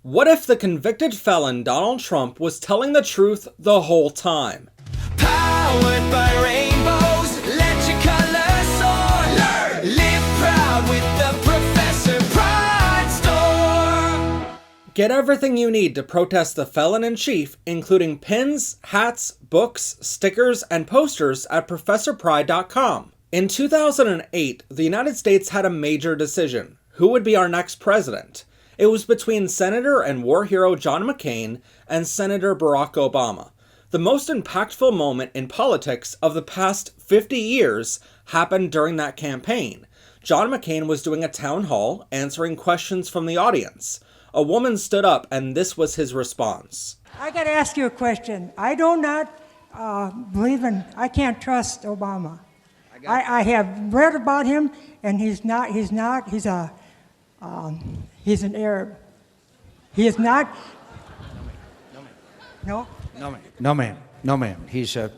What if the convicted felon Donald Trump was telling the truth the whole time? Powered by rainbows, let your colors soar. Learn, live proud with the Professor Pride Store. Get everything you need to protest the felon-in-chief, including pins, hats, books, stickers, and posters at ProfessorPride.com. In 2008, the United States had a major decision. Who would be our next president? It was between Senator and war hero John McCain and Senator Barack Obama. The most impactful moment in politics of the past 50 years happened during that campaign. John McCain was doing a town hall, answering questions from the audience. A woman stood up, and this was his response. I got to ask you a question. I do not I can't trust Obama. I have read about him, and he's an Arab. He is not. No? No, ma'am. He's a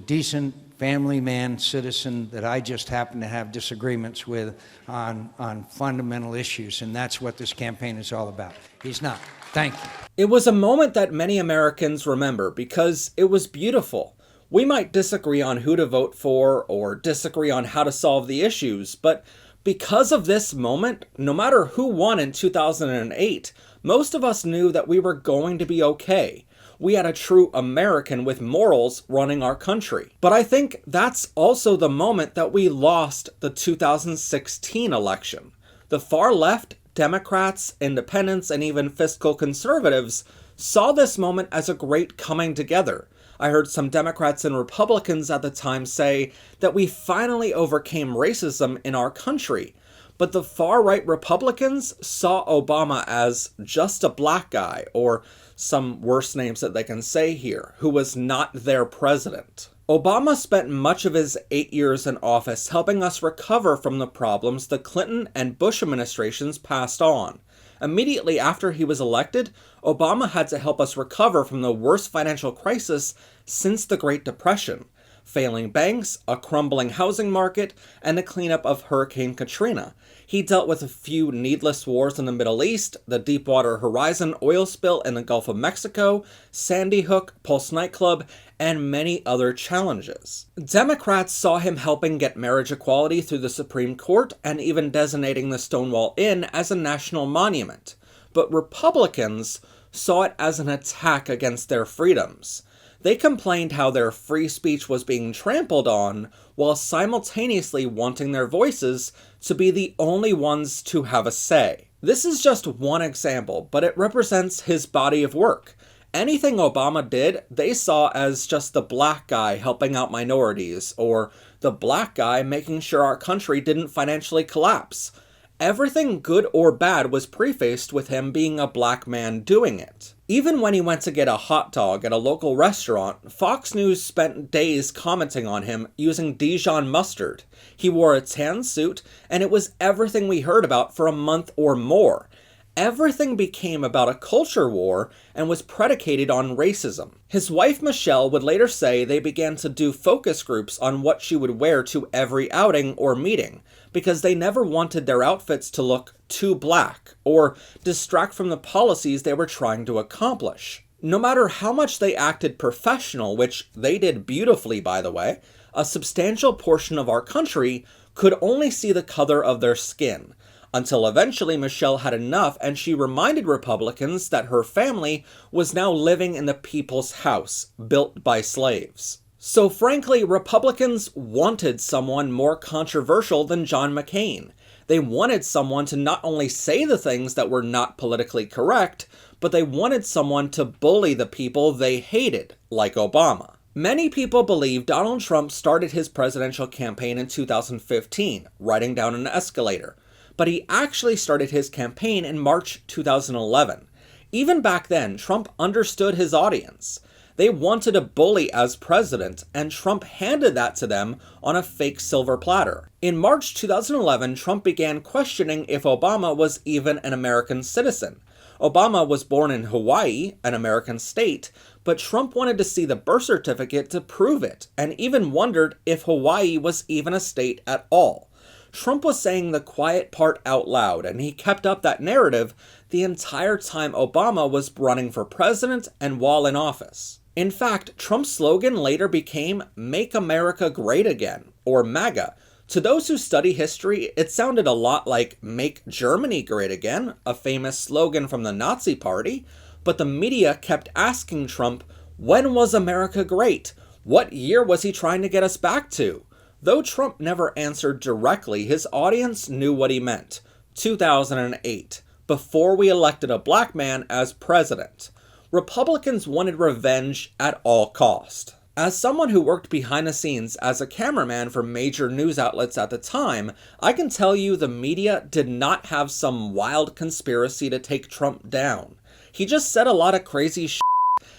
decent family man, citizen that I just happen to have disagreements with on fundamental issues, and that's what this campaign is all about. He's not. Thank you. It was a moment that many Americans remember because it was beautiful. We might disagree on who to vote for or disagree on how to solve the issues, but because of this moment, no matter who won in 2008, most of us knew that we were going to be okay. We had a true American with morals running our country. But I think that's also the moment that we lost the 2016 election. The far left, Democrats, independents, and even fiscal conservatives saw this moment as a great coming together. I heard some Democrats and Republicans at the time say that we finally overcame racism in our country. But the far-right Republicans saw Obama as just a black guy, or some worse names that they can say here, who was not their president. Obama spent much of his 8 years in office helping us recover from the problems the Clinton and Bush administrations passed on. Immediately after he was elected, Obama had to help us recover from the worst financial crisis since the Great Depression. Failing banks, a crumbling housing market, and the cleanup of Hurricane Katrina. He dealt with a few needless wars in the Middle East, the Deepwater Horizon oil spill in the Gulf of Mexico, Sandy Hook, Pulse nightclub, and many other challenges. Democrats saw him helping get marriage equality through the Supreme Court and even designating the Stonewall Inn as a national monument. But Republicans saw it as an attack against their freedoms. They complained how their free speech was being trampled on, while simultaneously wanting their voices to be the only ones to have a say. This is just one example, but it represents his body of work. Anything Obama did, they saw as just the black guy helping out minorities, or the black guy making sure our country didn't financially collapse. Everything good or bad was prefaced with him being a black man doing it. Even when he went to get a hot dog at a local restaurant, Fox News spent days commenting on him using Dijon mustard. He wore a tan suit, and it was everything we heard about for a month or more. Everything became about a culture war and was predicated on racism. His wife Michelle would later say they began to do focus groups on what she would wear to every outing or meeting, because they never wanted their outfits to look too black or distract from the policies they were trying to accomplish. No matter how much they acted professional, which they did beautifully by the way, a substantial portion of our country could only see the color of their skin. Until eventually Michelle had enough and she reminded Republicans that her family was now living in the people's house, built by slaves. So frankly, Republicans wanted someone more controversial than John McCain. They wanted someone to not only say the things that were not politically correct, but they wanted someone to bully the people they hated, like Obama. Many people believe Donald Trump started his presidential campaign in 2015, riding down an escalator. But he actually started his campaign in March 2011. Even back then, Trump understood his audience. They wanted a bully as president, and Trump handed that to them on a fake silver platter. In March 2011, Trump began questioning if Obama was even an American citizen. Obama was born in Hawaii, an American state, but Trump wanted to see the birth certificate to prove it, and even wondered if Hawaii was even a state at all. Trump was saying the quiet part out loud, and he kept up that narrative the entire time Obama was running for president and while in office. In fact, Trump's slogan later became "Make America Great Again," or MAGA. To those who study history, it sounded a lot like "Make Germany Great Again," a famous slogan from the Nazi Party, but the media kept asking Trump, when was America great? What year was he trying to get us back to? Though Trump never answered directly, his audience knew what he meant. 2008, before we elected a black man as president. Republicans wanted revenge at all cost. As someone who worked behind the scenes as a cameraman for major news outlets at the time, I can tell you the media did not have some wild conspiracy to take Trump down. He just said a lot of crazy shit,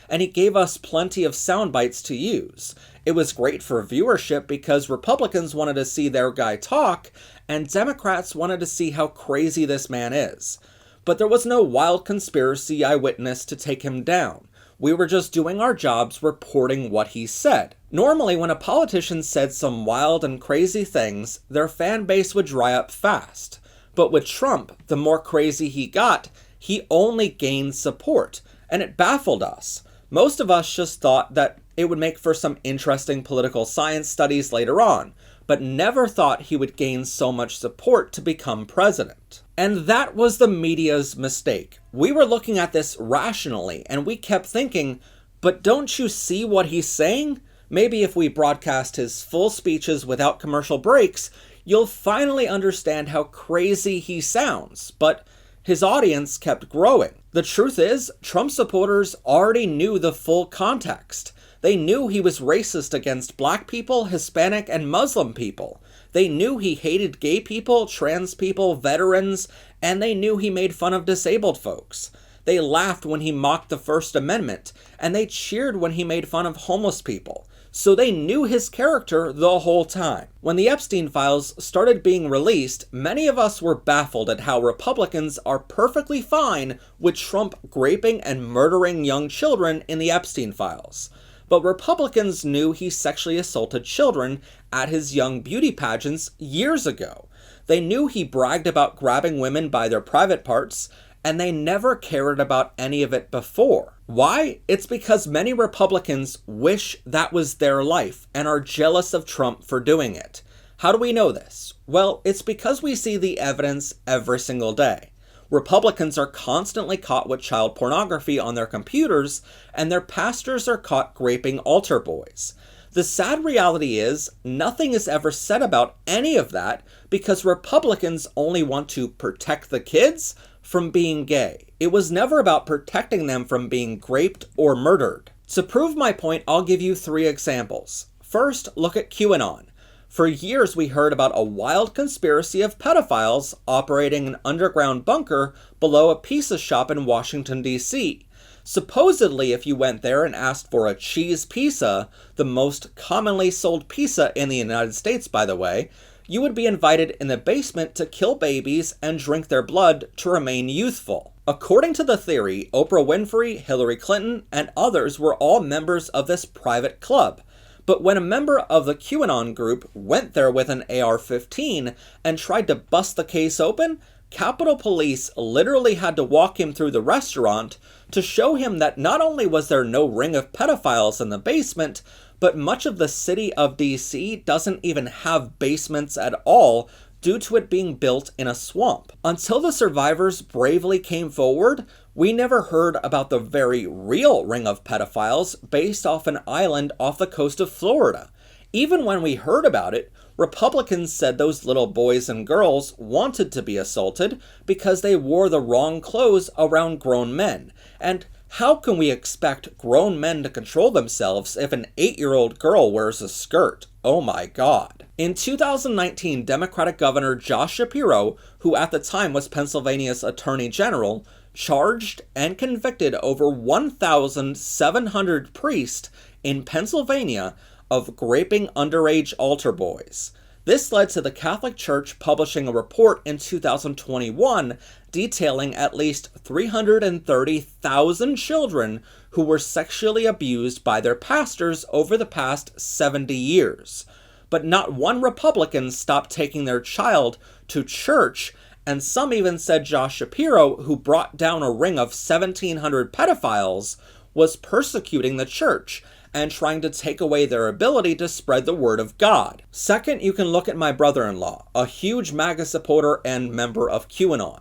and he gave us plenty of sound bites to use. It was great for viewership because Republicans wanted to see their guy talk, and Democrats wanted to see how crazy this man is. But there was no wild conspiracy I witnessed to take him down. We were just doing our jobs reporting what he said. Normally, when a politician said some wild and crazy things, their fan base would dry up fast. But with Trump, the more crazy he got, he only gained support, and it baffled us. Most of us just thought that it would make for some interesting political science studies later on, but never thought he would gain so much support to become president. And that was the media's mistake. We were looking at this rationally, and we kept thinking, but don't you see what he's saying? Maybe if we broadcast his full speeches without commercial breaks, you'll finally understand how crazy he sounds. But his audience kept growing. The truth is, Trump supporters already knew the full context. They knew he was racist against black people, Hispanic, and Muslim people. They knew he hated gay people, trans people, veterans, and they knew he made fun of disabled folks. They laughed when he mocked the First Amendment, and they cheered when he made fun of homeless people. So they knew his character the whole time. When the Epstein files started being released, many of us were baffled at how Republicans are perfectly fine with Trump raping and murdering young children in the Epstein files. But Republicans knew he sexually assaulted children at his young beauty pageants years ago. They knew he bragged about grabbing women by their private parts, and they never cared about any of it before. Why? It's because many Republicans wish that was their life and are jealous of Trump for doing it. How do we know this? Well, it's because we see the evidence every single day. Republicans are constantly caught with child pornography on their computers, and their pastors are caught raping altar boys. The sad reality is, nothing is ever said about any of that because Republicans only want to protect the kids from being gay. It was never about protecting them from being raped or murdered. To prove my point, I'll give you 3 examples. First, look at QAnon. For years, we heard about a wild conspiracy of pedophiles operating an underground bunker below a pizza shop in Washington, D.C. Supposedly, if you went there and asked for a cheese pizza, the most commonly sold pizza in the United States, by the way, you would be invited in the basement to kill babies and drink their blood to remain youthful. According to the theory, Oprah Winfrey, Hillary Clinton, and others were all members of this private club. But when a member of the QAnon group went there with an AR-15 and tried to bust the case open, Capitol Police literally had to walk him through the restaurant to show him that not only was there no ring of pedophiles in the basement, but much of the city of DC doesn't even have basements at all due to it being built in a swamp. Until the survivors bravely came forward, we never heard about the very real ring of pedophiles based off an island off the coast of Florida. Even when we heard about it, Republicans said those little boys and girls wanted to be assaulted because they wore the wrong clothes around grown men. And how can we expect grown men to control themselves if an 8-year-old girl wears a skirt? Oh my God. In 2019, Democratic Governor Josh Shapiro, who at the time was Pennsylvania's Attorney General, charged and convicted over 1,700 priests in Pennsylvania of raping underage altar boys. This led to the Catholic Church publishing a report in 2021 detailing at least 330,000 children who were sexually abused by their pastors over the past 70 years. But not one Republican stopped taking their child to church and some even said Josh Shapiro, who brought down a ring of 1,700 pedophiles, was persecuting the church and trying to take away their ability to spread the word of God. Second, you can look at my brother-in-law, a huge MAGA supporter and member of QAnon.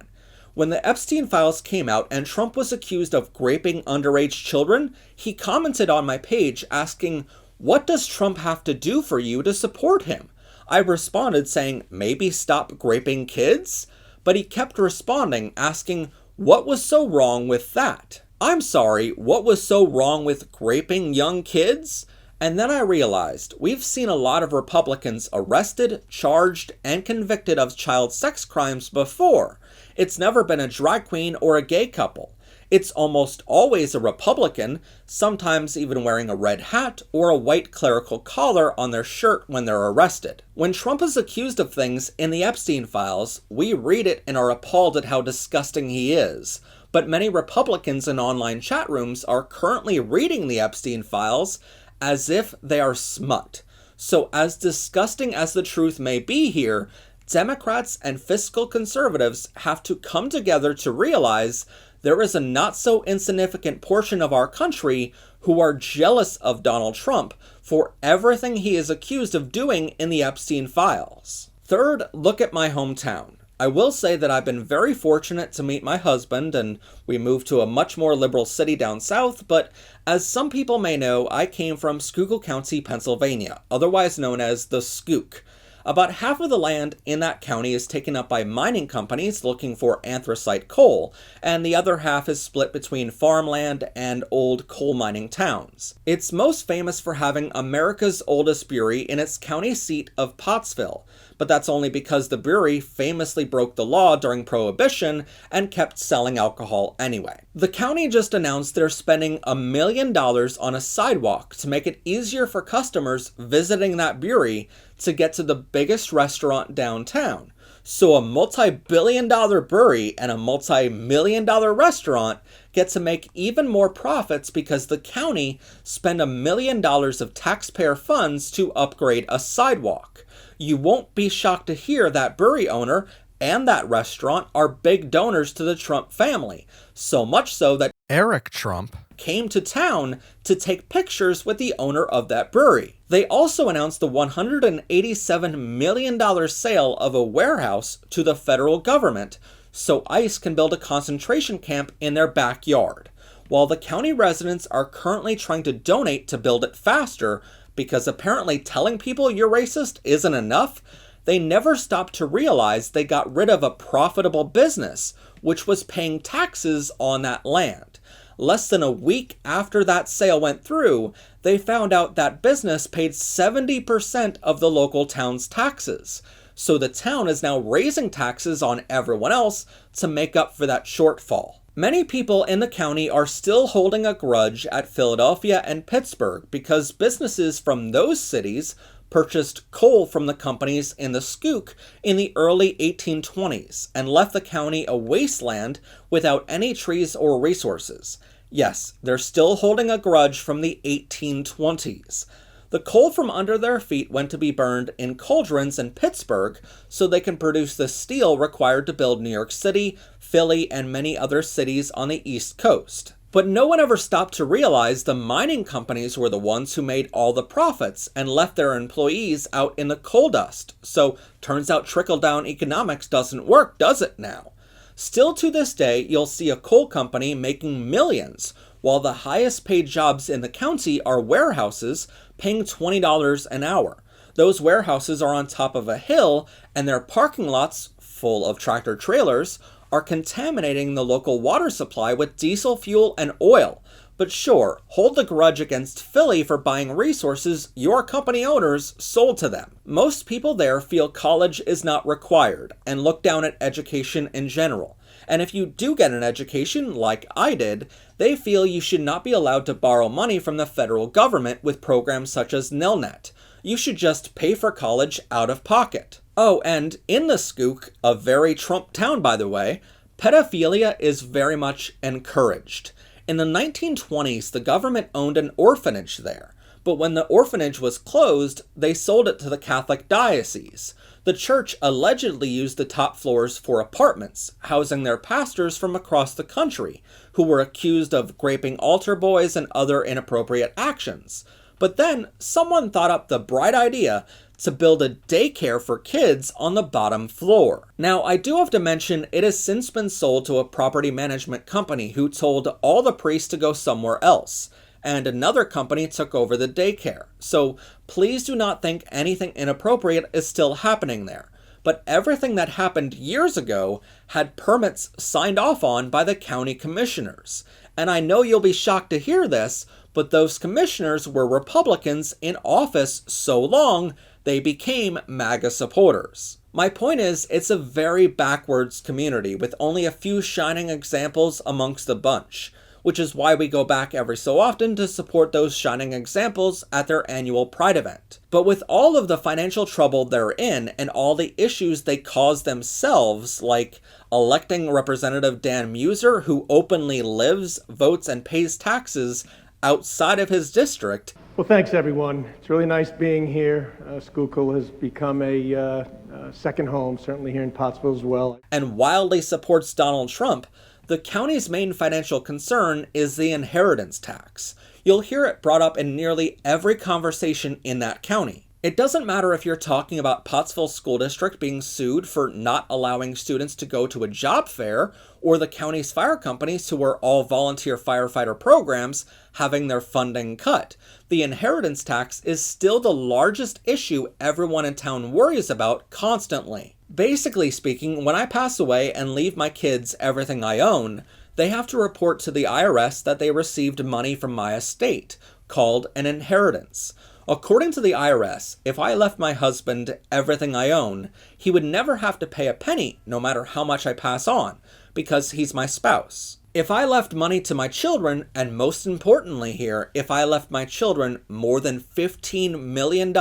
When the Epstein files came out and Trump was accused of raping underage children, he commented on my page asking, "What does Trump have to do for you to support him?" I responded saying, "Maybe stop raping kids?" But he kept responding, asking, "What was so wrong with that?" I'm sorry, what was so wrong with raping young kids? And then I realized we've seen a lot of Republicans arrested, charged, and convicted of child sex crimes before. It's never been a drag queen or a gay couple. It's almost always a Republican, sometimes even wearing a red hat or a white clerical collar on their shirt when they're arrested. When Trump is accused of things in the Epstein files, we read it and are appalled at how disgusting he is. But many Republicans in online chat rooms are currently reading the Epstein files as if they are smut. So as disgusting as the truth may be here, Democrats and fiscal conservatives have to come together to realize there is a not so insignificant portion of our country who are jealous of Donald Trump for everything he is accused of doing in the Epstein files. Third, look at my hometown. I will say that I've been very fortunate to meet my husband, and we moved to a much more liberal city down south, but as some people may know, I came from Schuylkill County, Pennsylvania, otherwise known as the Skook. About half of the land in that county is taken up by mining companies looking for anthracite coal, and the other half is split between farmland and old coal mining towns. It's most famous for having America's oldest brewery in its county seat of Pottsville, but that's only because the brewery famously broke the law during Prohibition and kept selling alcohol anyway. The county just announced they're spending $1 million on a sidewalk to make it easier for customers visiting that brewery to get to the biggest restaurant downtown. So a multi-billion-dollar brewery and a multi-million-dollar restaurant get to make even more profits because the county spent $1 million of taxpayer funds to upgrade a sidewalk. You won't be shocked to hear that brewery owner and that restaurant are big donors to the Trump family, so much so that Eric Trump came to town to take pictures with the owner of that brewery. They also announced the $187 million sale of a warehouse to the federal government so ICE can build a concentration camp in their backyard, while the county residents are currently trying to donate to build it faster because apparently telling people you're racist isn't enough. They never stopped to realize they got rid of a profitable business, which was paying taxes on that land. Less than a week after that sale went through, they found out that business paid 70% of the local town's taxes. So the town is now raising taxes on everyone else to make up for that shortfall. Many people in the county are still holding a grudge at Philadelphia and Pittsburgh because businesses from those cities purchased coal from the companies in the Skook in the early 1820s and left the county a wasteland without any trees or resources. Yes, they're still holding a grudge from the 1820s. The coal from under their feet went to be burned in cauldrons in Pittsburgh so they can produce the steel required to build New York City, Philly, and many other cities on the East Coast. But no one ever stopped to realize the mining companies were the ones who made all the profits and left their employees out in the coal dust. So turns out trickle-down economics doesn't work, does it now? Still to this day, you'll see a coal company making millions, while the highest paid jobs in the county are warehouses paying $20 an hour. Those warehouses are on top of a hill, and their parking lots, full of tractor trailers, are contaminating the local water supply with diesel fuel and oil. But sure, hold the grudge against Philly for buying resources your company owners sold to them. Most people there feel college is not required and look down at education in general. And if you do get an education, like I did, they feel you should not be allowed to borrow money from the federal government with programs such as NILNET. You should just pay for college out of pocket. Oh, and in the Skook, a very Trump town by the way, pedophilia is very much encouraged. In the 1920s, the government owned an orphanage there, but when the orphanage was closed, they sold it to the Catholic diocese. The church allegedly used the top floors for apartments, housing their pastors from across the country, who were accused of raping altar boys and other inappropriate actions. But then, someone thought up the bright idea to build a daycare for kids on the bottom floor. Now, I do have to mention it has since been sold to a property management company who told all the priests to go somewhere else, and another company took over the daycare. So please do not think anything inappropriate is still happening there. But everything that happened years ago had permits signed off on by the county commissioners. And I know you'll be shocked to hear this, but those commissioners were Republicans in office so long they became MAGA supporters. My point is, it's a very backwards community with only a few shining examples amongst the bunch, which is why we go back every so often to support those shining examples at their annual Pride event. But with all of the financial trouble they're in and all the issues they cause themselves, like electing Representative Dan Muser, who openly lives, votes, and pays taxes outside of his district. Well, thanks, everyone. It's really nice being here. Schuylkill has become a second home, certainly here in Pottsville as well. And wildly supports Donald Trump, the county's main financial concern is the inheritance tax. You'll hear it brought up in nearly every conversation in that county. It doesn't matter if you're talking about Pottsville School District being sued for not allowing students to go to a job fair, or the county's fire companies, who are all volunteer firefighter programs, having their funding cut. The inheritance tax is still the largest issue everyone in town worries about constantly. Basically speaking, when I pass away and leave my kids everything I own, they have to report to the IRS that they received money from my estate, called an inheritance. According to the IRS, if I left my husband everything I own, he would never have to pay a penny, no matter how much I pass on, because he's my spouse. If I left money to my children, and most importantly here, if I left my children more than $15 million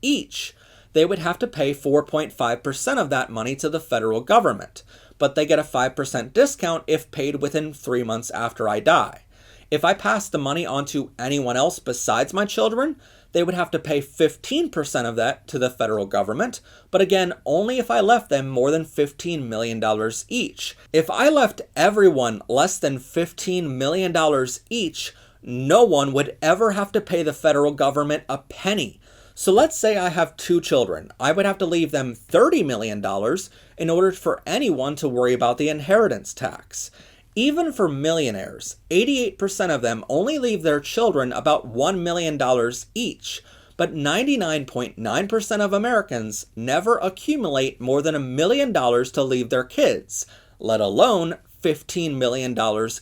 each, they would have to pay 4.5% of that money to the federal government, but they get a 5% discount if paid within 3 months after I die. If I pass the money on to anyone else besides my children, they would have to pay 15% of that to the federal government, but again, only if I left them more than $15 million each. If I left everyone less than $15 million each, no one would ever have to pay the federal government a penny. So let's say I have 2 children. I would have to leave them $30 million in order for anyone to worry about the inheritance tax. Even for millionaires, 88% of them only leave their children about $1 million each, but 99.9% of Americans never accumulate more than $1 million to leave their kids, let alone $15 million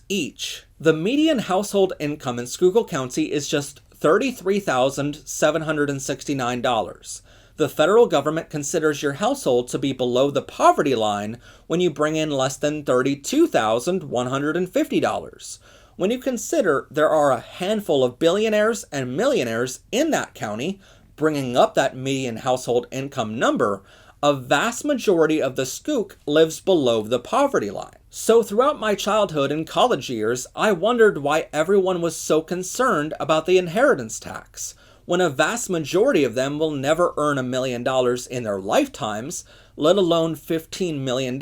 each. The median household income in Schuylkill County is just $33,769. The federal government considers your household to be below the poverty line when you bring in less than $32,150. When you consider there are a handful of billionaires and millionaires in that county, bringing up that median household income number, a vast majority of the Skook lives below the poverty line. So throughout my childhood and college years, I wondered why everyone was so concerned about the inheritance tax, when a vast majority of them will never earn $1 million in their lifetimes, let alone $15 million,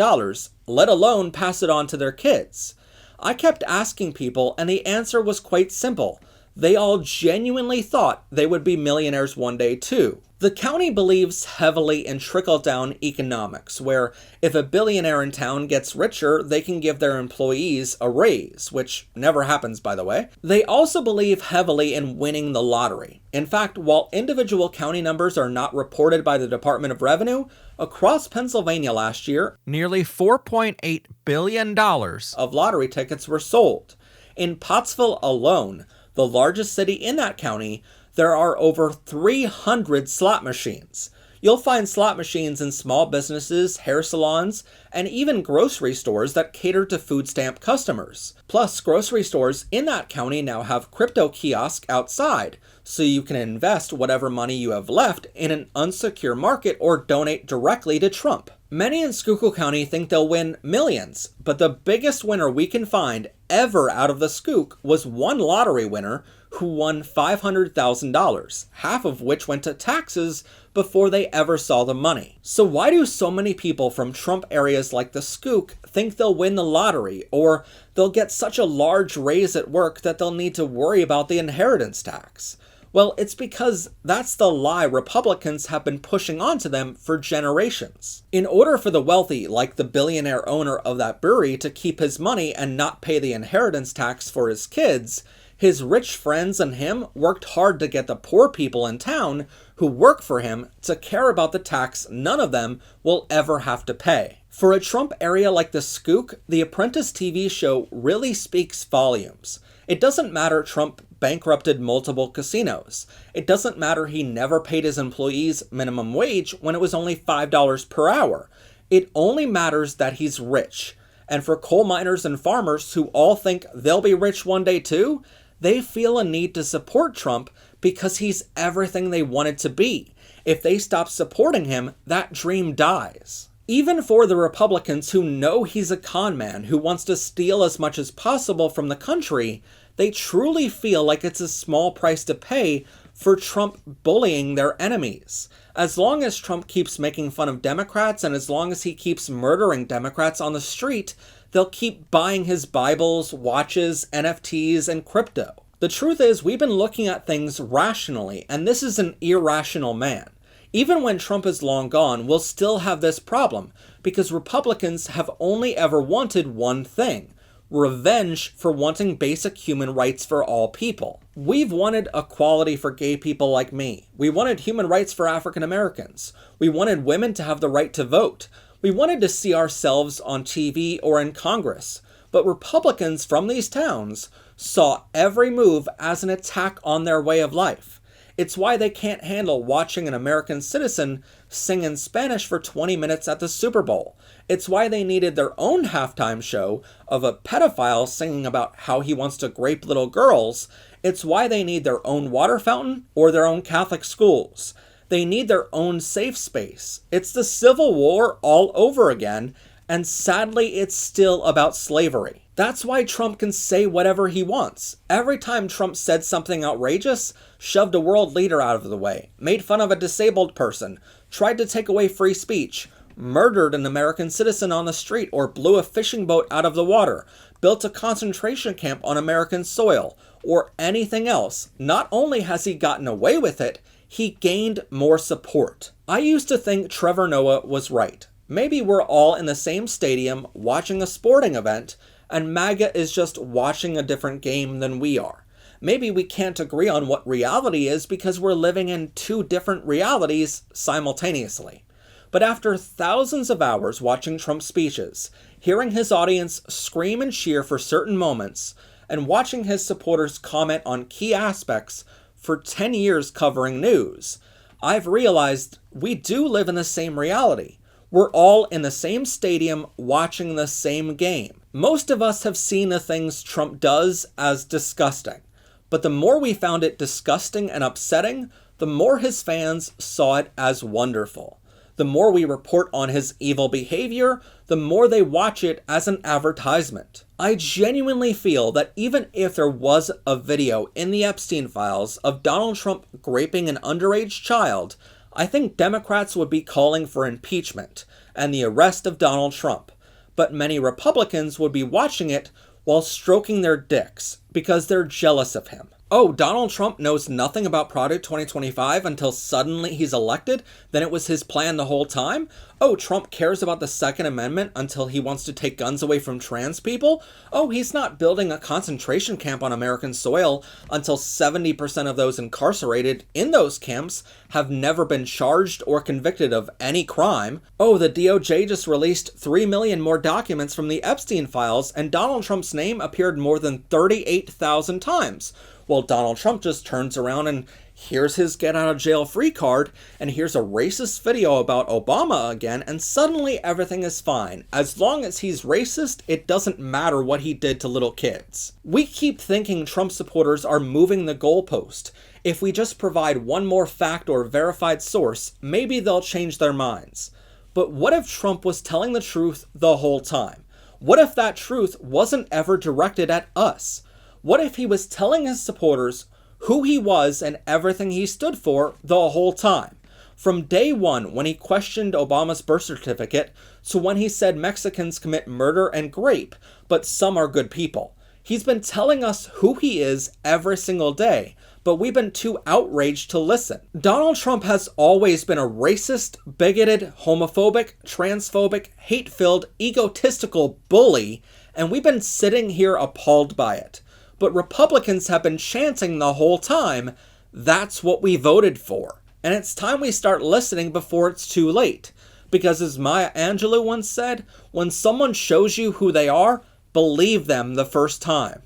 let alone pass it on to their kids. I kept asking people, and the answer was quite simple. They all genuinely thought they would be millionaires one day too. The county believes heavily in trickle-down economics, where if a billionaire in town gets richer, they can give their employees a raise, which never happens, by the way. They also believe heavily in winning the lottery. In fact, while individual county numbers are not reported by the Department of Revenue, across Pennsylvania last year, nearly $4.8 billion of lottery tickets were sold. In Pottsville alone, the largest city in that county, there are over 300 slot machines. You'll find slot machines in small businesses, hair salons, and even grocery stores that cater to food stamp customers. Plus, grocery stores in that county now have crypto kiosks outside, so you can invest whatever money you have left in an unsecure market or donate directly to Trump. Many in Schuylkill County think they'll win millions, but the biggest winner we can find ever out of the Skook was one lottery winner who won $500,000, half of which went to taxes before they ever saw the money. So why do so many people from Trump areas like the Skook think they'll win the lottery, or they'll get such a large raise at work that they'll need to worry about the inheritance tax? Well, it's because that's the lie Republicans have been pushing onto them for generations. In order for the wealthy, like the billionaire owner of that brewery, to keep his money and not pay the inheritance tax for his kids, his rich friends and him worked hard to get the poor people in town who work for him to care about the tax none of them will ever have to pay. For a Trump area like the Skook, The Apprentice TV show really speaks volumes. It doesn't matter Trump bankrupted multiple casinos. It doesn't matter he never paid his employees minimum wage when it was only $5 per hour. It only matters that he's rich. And for coal miners and farmers who all think they'll be rich one day too, they feel a need to support Trump because he's everything they wanted to be. If they stop supporting him, that dream dies. Even for the Republicans who know he's a con man who wants to steal as much as possible from the country, they truly feel like it's a small price to pay for Trump bullying their enemies. As long as Trump keeps making fun of Democrats and as long as he keeps murdering Democrats on the street, they'll keep buying his Bibles, watches, NFTs, and crypto. The truth is, we've been looking at things rationally, and this is an irrational man. Even when Trump is long gone, we'll still have this problem, because Republicans have only ever wanted one thing: revenge for wanting basic human rights for all people. We've wanted equality for gay people like me. We wanted human rights for African Americans. We wanted women to have the right to vote. We wanted to see ourselves on TV or in Congress. But Republicans from these towns saw every move as an attack on their way of life. It's why they can't handle watching an American citizen sing in Spanish for 20 minutes at the Super Bowl. It's why they needed their own halftime show of a pedophile singing about how he wants to grape little girls. It's why they need their own water fountain or their own Catholic schools. They need their own safe space. It's the Civil War all over again, and sadly it's still about slavery. That's why Trump can say whatever he wants. Every time Trump said something outrageous, shoved a world leader out of the way, made fun of a disabled person, tried to take away free speech, murdered an American citizen on the street, or blew a fishing boat out of the water, built a concentration camp on American soil, or anything else, not only has he gotten away with it, he gained more support. I used to think Trevor Noah was right. Maybe we're all in the same stadium watching a sporting event, and MAGA is just watching a different game than we are. Maybe we can't agree on what reality is because we're living in two different realities simultaneously. But after thousands of hours watching Trump's speeches, hearing his audience scream and cheer for certain moments, and watching his supporters comment on key aspects for 10 years covering news, I've realized we do live in the same reality. We're all in the same stadium watching the same game. Most of us have seen the things Trump does as disgusting, but the more we found it disgusting and upsetting, the more his fans saw it as wonderful. The more we report on his evil behavior, the more they watch it as an advertisement. I genuinely feel that even if there was a video in the Epstein files of Donald Trump raping an underage child, I think Democrats would be calling for impeachment and the arrest of Donald Trump. But many Republicans would be watching it while stroking their dicks because they're jealous of him. Oh, Donald Trump knows nothing about Project 2025 until suddenly he's elected? Then it was his plan the whole time? Oh, Trump cares about the Second Amendment until he wants to take guns away from trans people? Oh, he's not building a concentration camp on American soil until 70% of those incarcerated in those camps have never been charged or convicted of any crime. Oh, the DOJ just released 3 million more documents from the Epstein files, and Donald Trump's name appeared more than 38,000 times. Well, Donald Trump just turns around and here's his get out of jail free card, and here's a racist video about Obama again, and suddenly everything is fine. As long as he's racist, it doesn't matter what he did to little kids. We keep thinking Trump supporters are moving the goalpost. If we just provide one more fact or verified source, maybe they'll change their minds. But what if Trump was telling the truth the whole time? What if that truth wasn't ever directed at us? What if he was telling his supporters who he was and everything he stood for the whole time. From day one, when he questioned Obama's birth certificate, to when he said Mexicans commit murder and rape, but some are good people. He's been telling us who he is every single day, but we've been too outraged to listen. Donald Trump has always been a racist, bigoted, homophobic, transphobic, hate-filled, egotistical bully, and we've been sitting here appalled by it. But Republicans have been chanting the whole time, that's what we voted for. And it's time we start listening before it's too late. Because as Maya Angelou once said, when someone shows you who they are, believe them the first time.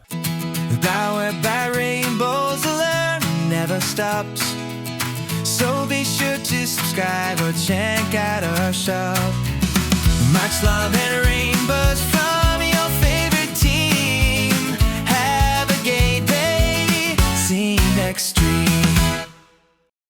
Powered by rainbows, the learning never stops. So be sure to subscribe or check out our shop. Much love and rainbows.